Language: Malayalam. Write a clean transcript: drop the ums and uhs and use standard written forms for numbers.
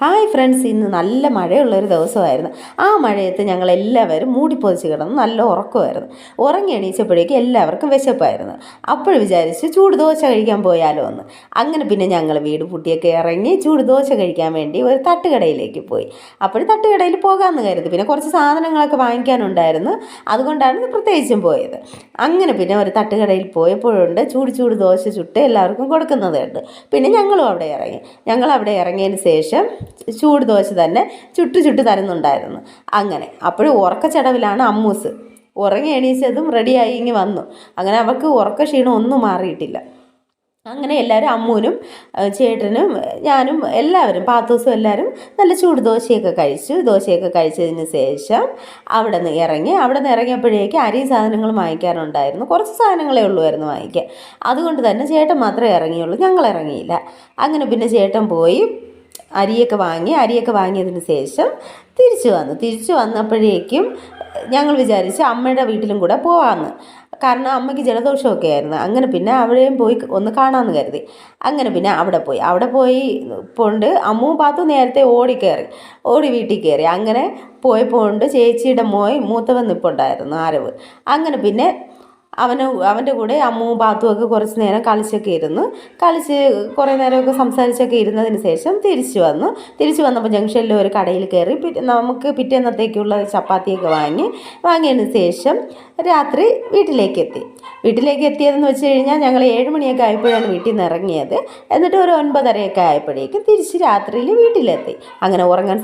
ഹായ് ഫ്രണ്ട്സ്, ഇന്ന് നല്ല മഴയുള്ളൊരു ദിവസമായിരുന്നു. ആ മഴയത്ത് ഞങ്ങളെല്ലാവരും മൂടിപ്പൊതിച്ച് കിടന്ന് നല്ല ഉറക്കമായിരുന്നു. ഉറങ്ങി എണീച്ചപ്പോഴേക്കും എല്ലാവർക്കും വിശപ്പായിരുന്നു. അപ്പോൾ വിചാരിച്ച് ചൂട് ദോശ കഴിക്കാൻ പോയാലോ എന്ന്. അങ്ങനെ പിന്നെ ഞങ്ങൾ വീട് പൂട്ടിയൊക്കെ ഇറങ്ങി ചൂട് ദോശ കഴിക്കാൻ വേണ്ടി ഒരു തട്ടുകടയിലേക്ക് പോയി. അപ്പോൾ തട്ടുകടയിൽ പോകാമെന്ന് കരുതി. പിന്നെ കുറച്ച് സാധനങ്ങളൊക്കെ വാങ്ങിക്കാനുണ്ടായിരുന്നു, അതുകൊണ്ടാണ് പ്രത്യേകിച്ചും പോയത്. അങ്ങനെ പിന്നെ ഒരു തട്ടുകടയിൽ പോയപ്പോഴുണ്ട് ചൂട് ദോശ ചുട്ട് എല്ലാവർക്കും കൊടുക്കുന്നത് കണ്ട്. പിന്നെ ഞങ്ങളും അവിടെ ഇറങ്ങി. ഞങ്ങളവിടെ ഇറങ്ങിയതിന് ശേഷം ചൂട് ദോശ തന്നെ ചുട്ട് തരുന്നുണ്ടായിരുന്നു. അങ്ങനെ അപ്പോഴും ഉറക്കച്ചടവിലാണ് അമ്മൂസ്. ഉറങ്ങി എണീച്ചതും റെഡിയായി ഇങ്ങ് വന്നു. അങ്ങനെ അവൾക്ക് ഉറക്ക ക്ഷീണം ഒന്നും മാറിയിട്ടില്ല. അങ്ങനെ എല്ലാവരും അമ്മൂനും ചേട്ടനും ഞാനും എല്ലാവരും പാത്തൂസും എല്ലാവരും നല്ല ചൂട് ദോശയൊക്കെ കഴിച്ചതിന് ശേഷം അവിടെ നിന്ന് ഇറങ്ങിയപ്പോഴേക്ക് അരി സാധനങ്ങൾ വാങ്ങിക്കാനുണ്ടായിരുന്നു. കുറച്ച് സാധനങ്ങളേ ഉള്ളുമായിരുന്നു വാങ്ങിക്കാൻ. അതുകൊണ്ട് തന്നെ ചേട്ടൻ മാത്രമേ ഇറങ്ങിയുള്ളൂ, ഞങ്ങൾ ഇറങ്ങിയില്ല. അങ്ങനെ പിന്നെ ചേട്ടൻ പോയി അരിയൊക്കെ വാങ്ങിയതിന് ശേഷം തിരിച്ചു വന്നപ്പോഴേക്കും ഞങ്ങൾ വിചാരിച്ച് അമ്മയുടെ വീട്ടിലും കൂടെ പോകാമെന്ന്. കാരണം അമ്മയ്ക്ക് ജലദോഷമൊക്കെ ആയിരുന്നു. അങ്ങനെ പിന്നെ അവിടെയും പോയി ഒന്ന് കാണാമെന്ന് കരുതി. അങ്ങനെ പിന്നെ അവിടെ പോയി പോണ്ട് അമ്മവും പാത്തു നേരത്തെ ഓടി വീട്ടിൽ കയറി. അങ്ങനെ പോയപ്പോണ്ട് ചേച്ചിയുടെ മൂത്തവൻ നിൽപ്പുണ്ടായിരുന്നു, ആരവ്. അങ്ങനെ പിന്നെ അവൻ്റെ കൂടെ അമ്മുവും പാത്തുമൊക്കെ കുറച്ച് നേരം കളിച്ച് കുറേ നേരമൊക്കെ സംസാരിച്ചൊക്കെ ഇരുന്നതിന് ശേഷം തിരിച്ചു വന്നപ്പോൾ ജംഗ്ഷനിൽ ഒരു കടയിൽ കയറി നമുക്ക് പിറ്റേന്നത്തേക്കുള്ള ചപ്പാത്തിയൊക്കെ വാങ്ങിയതിന് ശേഷം രാത്രി വീട്ടിലേക്ക് എത്തിയതെന്ന് വെച്ച് കഴിഞ്ഞാൽ ഞങ്ങൾ 7 മണിയൊക്കെ ആയപ്പോഴാണ് വീട്ടിൽ നിന്ന് ഇറങ്ങിയത്. എന്നിട്ട് ഒരു 9:30 ആയപ്പോഴേക്കും തിരിച്ച് രാത്രിയിൽ വീട്ടിലെത്തി. അങ്ങനെ ഉറങ്ങാൻ